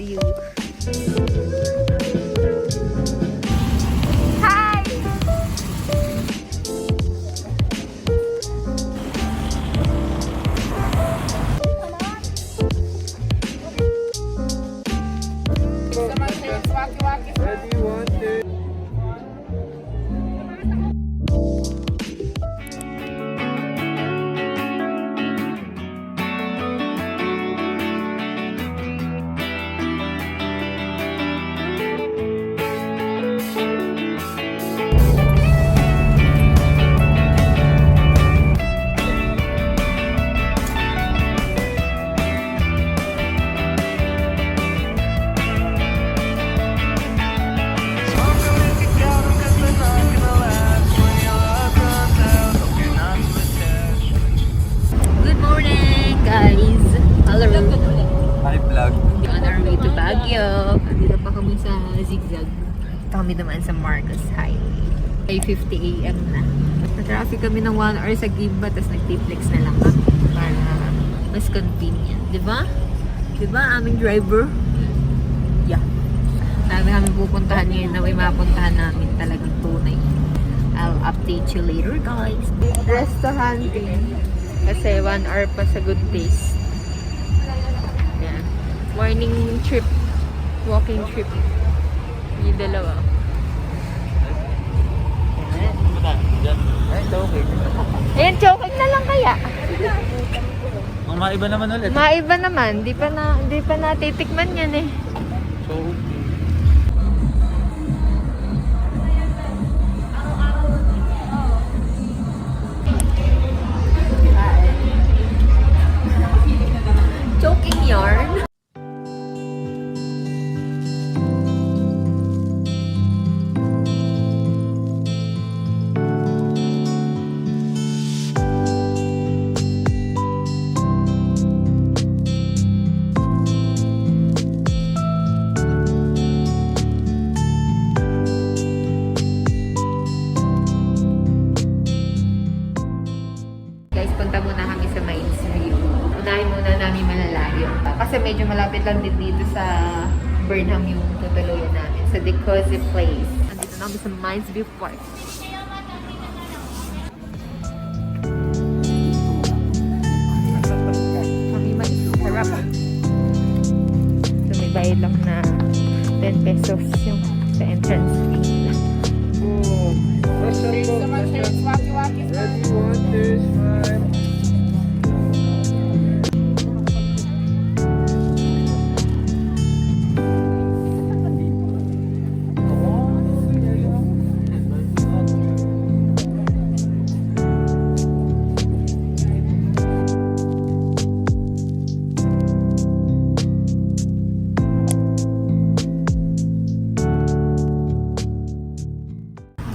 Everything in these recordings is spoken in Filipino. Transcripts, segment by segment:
view. Hi! Good morning, guys! Hello! Hi, vlog. On our way to Baguio. Dito pa kami sa Zigzag. Dito kami naman sa Marcos Highway. 5:50 AM na. Na-traffic kami ng 1 hour sa Gimba, tapos nag-T-Flex na lang kami para mas convenient. Diba? Diba, aming driver? Yeah. Dami kami pupuntahan ngayon na may mapuntahan namin talagang tunay. I'll update you later, guys. Resto hunting. Kasi 1 hour pa sa good pace. Yan. Morning trip. Walking trip. Yung dalawa. Ay, Chowking. Ayan, Chowking na lang kaya. Maiba naman ulit. Maiba naman. Di pa natitikman yan eh. Chowking. Chowking yarn. Guys, punta muna kami sa Mines View. Unahin muna namin malalayo. Kasi medyo malapit lang din dito sa Burnham yung tutuluyan namin. Sa The Cozy Place. Andito na kami sa Mines View Park. Kami may harap. So may bayad lang na 10 pesos yung sa entrance fee. Ready, 1, 2, 5.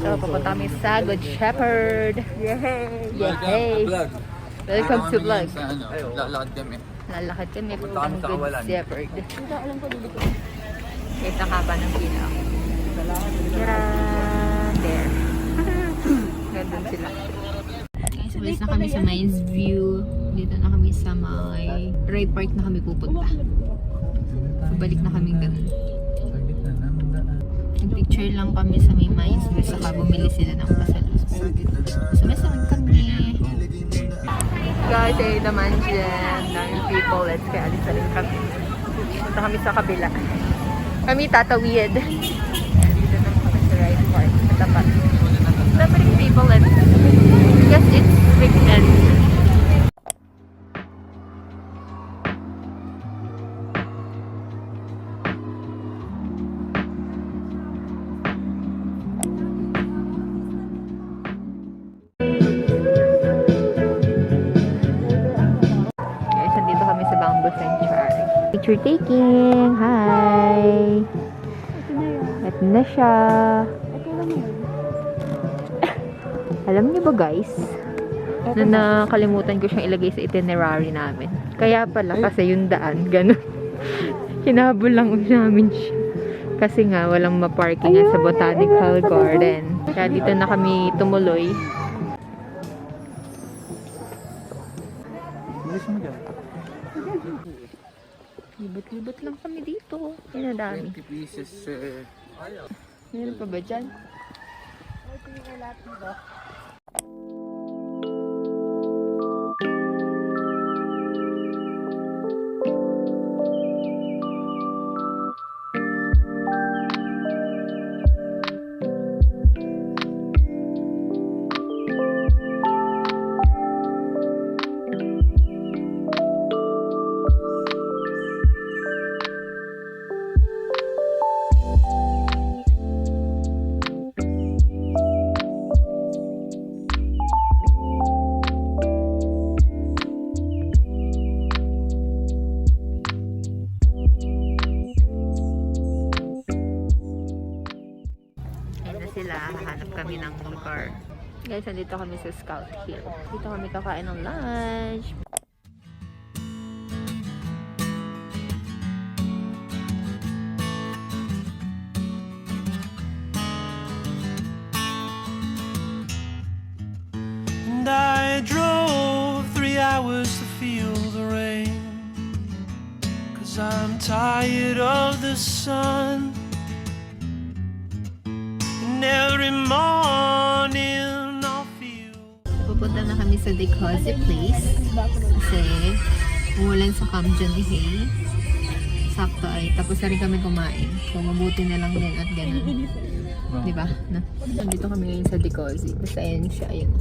So, papunta kami sa Good Shepherd. Yay! Yay! Welcome to vlog. Lalakad kami. Lalakad kami Punta papuntang kami sa Good Kawalan. Shepherd. Kita ka pa ng pila. Tara! There. Gandun sila. Guys, walis na kami sa Mines View. Dito na kami sa may Wright Park na kami pupunta. Balik na kami ganun. Nag-picture lang kami sa may Mines View, saka bumili sila ng pasalubong. Sumasawin kami. Guys, ay naman dyan. Daming people. Let's kaya alis na rin kami. Punta kami sa kabila. Kami tatawid. Dito naman kami sa Wright Park. Matapat. Daming people. Let's guess it's weekend. Picture taking. Hi! Ito na siya. Alam niyo ba guys, na nakalimutan ko siyang ilagay sa itinerary namin. Kaya pala, kasi yung daan, ganun. Hinabol lang namin siya. Kasi nga, walang maparking sa Botanical Garden. Kaya dito na kami tumuloy. Libot-libot lang kami dito. Yan na dami. 20 pieces, sir. Meron pa ba dyan? Sila, hahanap kami ng lugar. Guys, nandito kami sa Scout Hill. Dito kami kakain ng lunch. And I drove 3 hours to feel the rain, 'cause I'm tired of the sun. Every morning I'll feel. Pupunta na kami sa Decozy Place kasi umulan sa Camden Hay. Sakto ay tapos na rin kami kumain. So mabuti na lang din at ganun. Diba? No? Nandito kami ngayon sa Decozy. Basta ayan siya. Ayun.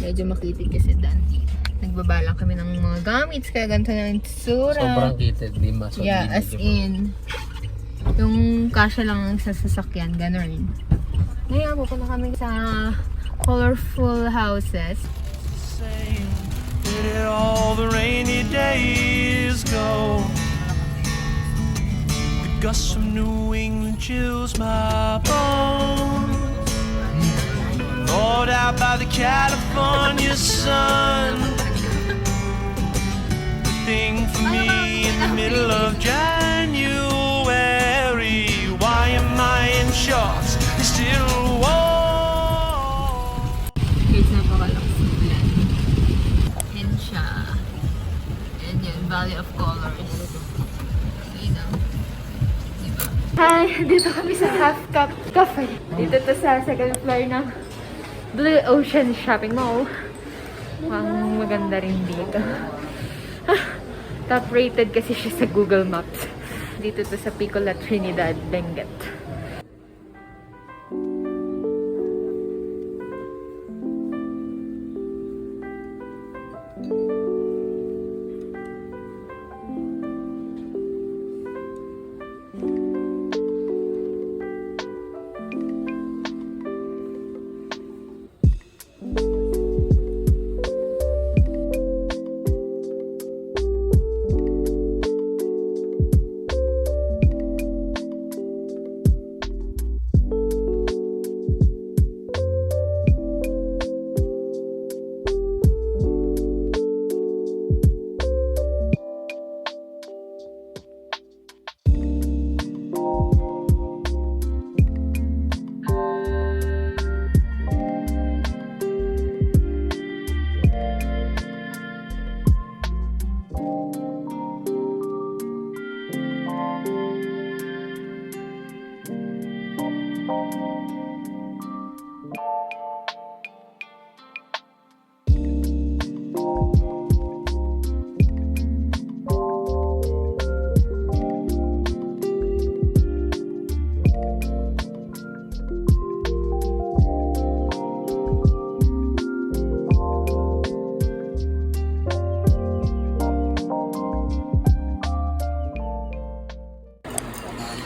Medyo makitid kasi dati. Nagbaba lang kami ng mga gamits kaya ganito na yung tsura. Sobrang kitid, di mas. Yeah, as in yung kasya lang ang sasakyan. Ganun. Ngayon, pupunta kami sa colorful houses. Same. Where did all the rainy days go? The gusts from New England chills my bones. Rolled out by the California sun. The thing for me in the middle of January. Why am I in shorts? Still warm. Guys, napakalakas ng ulan. Yan siya. Yan yun, Valley of Colors. You know. Diba? Hi! Dito kami sa Half Cup Cafe. Dito to sa second floor ng Blue Ocean Shopping Mall. Ang maganda rin dito. Top rated kasi siya sa Google Maps. Dito to sa Picola Trinidad, Benguet.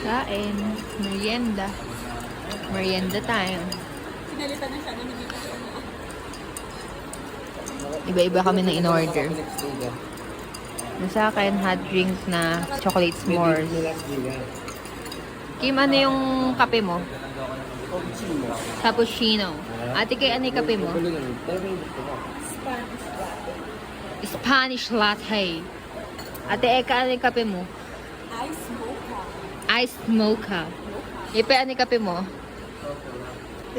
Kain. Merienda. Merienda time. Iba-iba kami na in-order. Sa akin, hot drink na chocolate s'mores. Kim, ano yung kape mo? Cappuccino. Ate, kay ano yung kape mo? Spanish latte. Ate, Eka, ano yung kape mo? Iced mocha. Ipe, ano yung kape mo?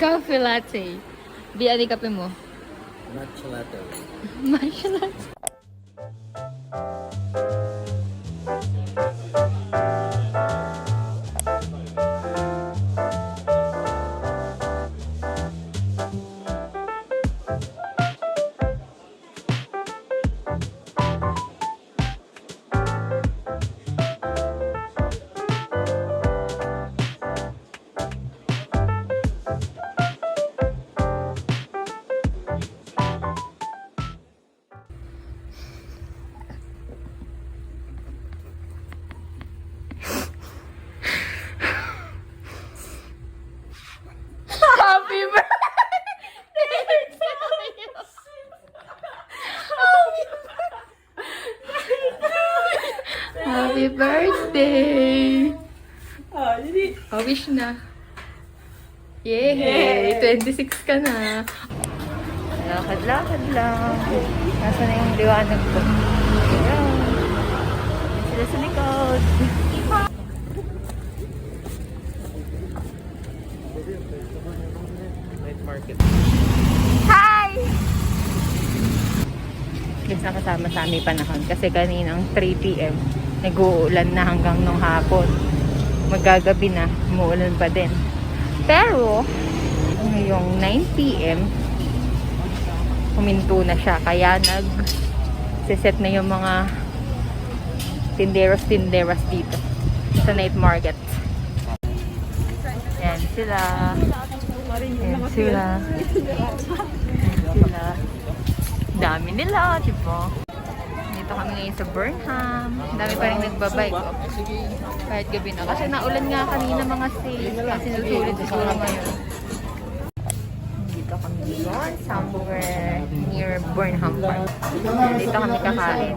Coffee latte. Bi, ano yung kape mo? Matcha latte. Matcha latte. Happy birthday! Oh, wish na. Yay! 26 ka na. Lakad-lakad lang. Nasaan na yung liwanag ko? Ayan. Sila sa likod. Night market. Hi! Guys, nakasama sa aming panahon. Kasi kaninang 3 p.m. nag-uulan na hanggang nung hapon. Magagabi na, umuulan pa din. Pero, ngayong 9 p.m. huminto na siya. Kaya nag-set na yung mga tinderos dito sa night market. Yan sila. Yan sila. Yan sila. Dami nila, diba? Dito kami ngayon sa Burnham. Dami pa rin nagbabike. Oh. Kahit gabi na. Kasi naulan nga kanina mga sales. Kasi nagsulit siguro ngayon. Dito kami ngayon. Somewhere near Burnham Park. Dito kami kakain.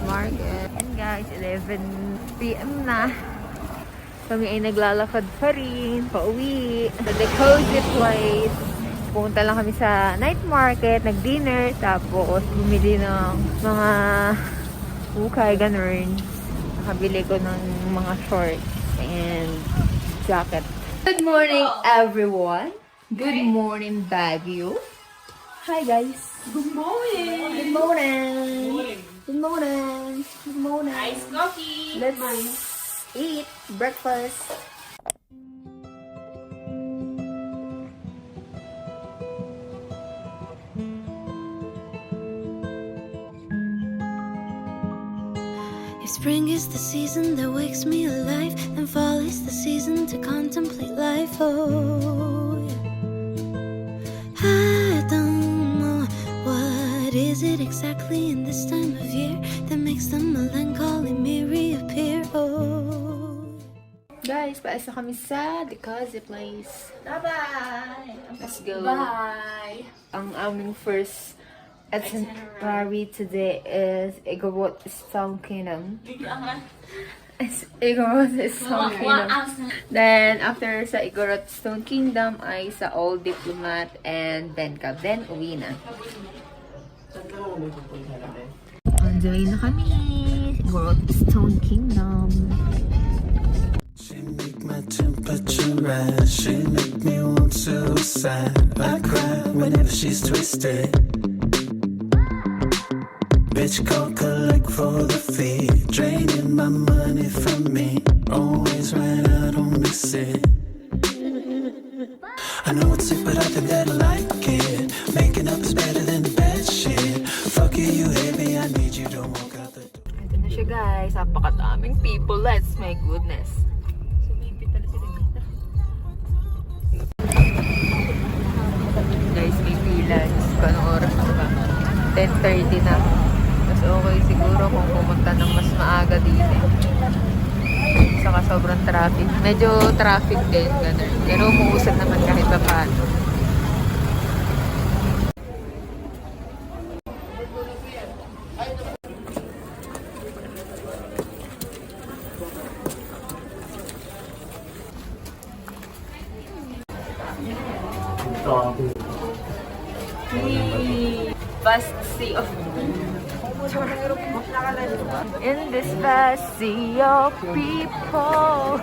Market. And guys, 11 p.m. na. Kami ay naglalakad pa rin, pauwi. Sa the cozy place. Pumunta lang kami sa night market, nag-dinner, tapos bumili ng mga ukay, ganon. Nakabili ko ng mga shorts and jacket. Good morning, everyone. Good morning, Baguio. Hi, guys. Good morning! Good morning. Good morning. Good morning. Iced coffee! Let's eat breakfast. If spring is the season that wakes me alive, then fall is the season to contemplate life. Oh, yeah. I don't know what is it exactly in this time of year that makes the melancholy me reappear. Oh, Guys, paasa kami sa the cozy place. Bye-bye! Let's go. Bye! Ang aming first itinerary today is Igorot Stone Kingdom. It's Igorot Stone Kingdom. Then, after sa Igorot Stone Kingdom ay sa Old Diplomat and BenCab. Then, uwi na. On the way na kami. Igorot Stone Kingdom. She make my temperature rise. She make me want suicide. I cry whenever she's twisted. Bitch can't collect for the fee, draining my money from me. Always right, I don't miss it. I know it's sick, but I think that I like it. Making up is better than the bad shit. Fuck you, you hate me, I need you to walk out the door. Ito na siya guys, napakadaming people. Let's my goodness. Guys, may pila. Diyos ko, anong oras na ba? 10:30 na. Mas okay siguro kung pumunta ng mas maaga dito. Saka sobrang traffic. Medyo traffic din, ganun. Pero umuusad naman kahit pa paano. Vast sea of in this vast sea of people.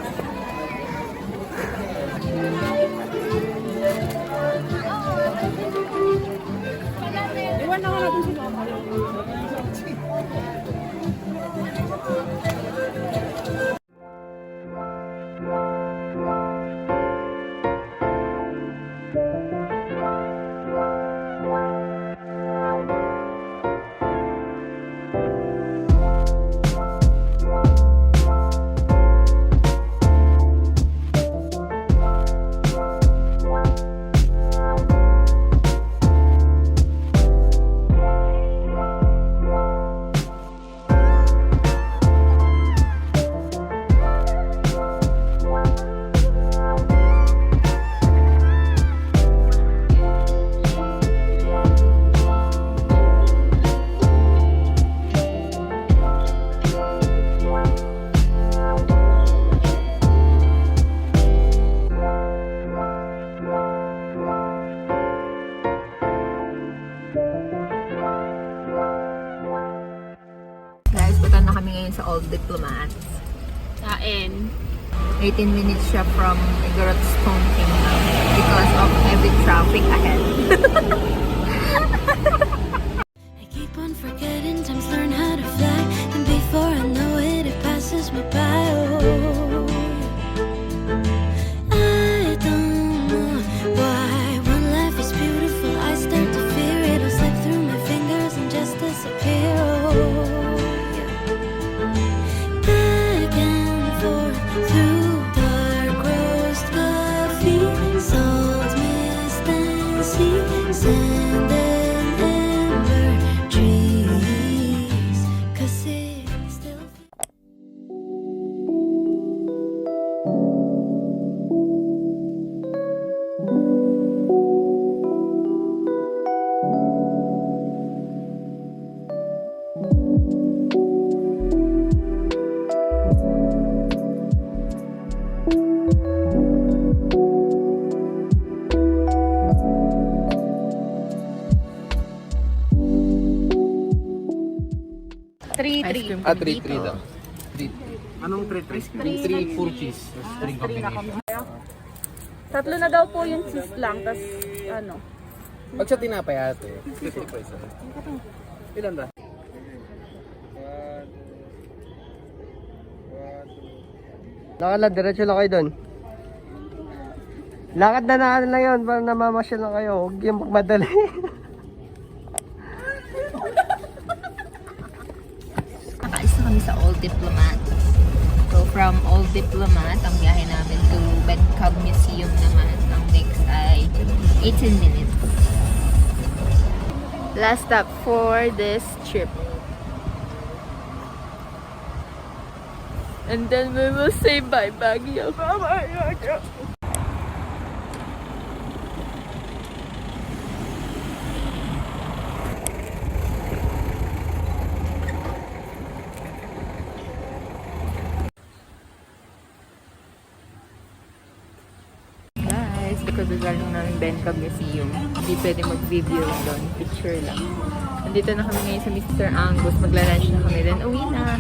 Diplomat. Kain. 18 minutes siya from Igorot Stone Kingdom because of heavy traffic ahead. I keep on forgetting, times learn how to fly, and before I know it, it passes me by. Oh, I don't know why when life is beautiful, I start to fear it'll slip through my fingers and just disappear. Oh, yeah. Back and forth through dark roast coffee, salt, mist, and sea, sand and ember trees, 'cause it still Ice cream 3 daw. 3. Anong 3? 3 full cheese. 3 combination. Tatlo na daw po yung cheese lang, tas ano. Pag sa tinapay ate, 50 pesos. Ilan ba? Lakad, diretso lang kayo doon. Lakad na lang yun para namamasyal lang kayo. Huwag yung magmadali. Nakaalis na kami sa Old Diplomat. So from Old Diplomat, ang biyahe namin to BenCab Museum naman. Ang next ay 18 minutes. Last stop for this trip. And then we will say bye Baguio. Bye-bye. Guys, because galing namin BenCab Museum. Hindi pwede mag-video doon. Picture lang. Nandito na kami ngayon sa Mr. Angus. Magla-lunch na kami. Then uwi na.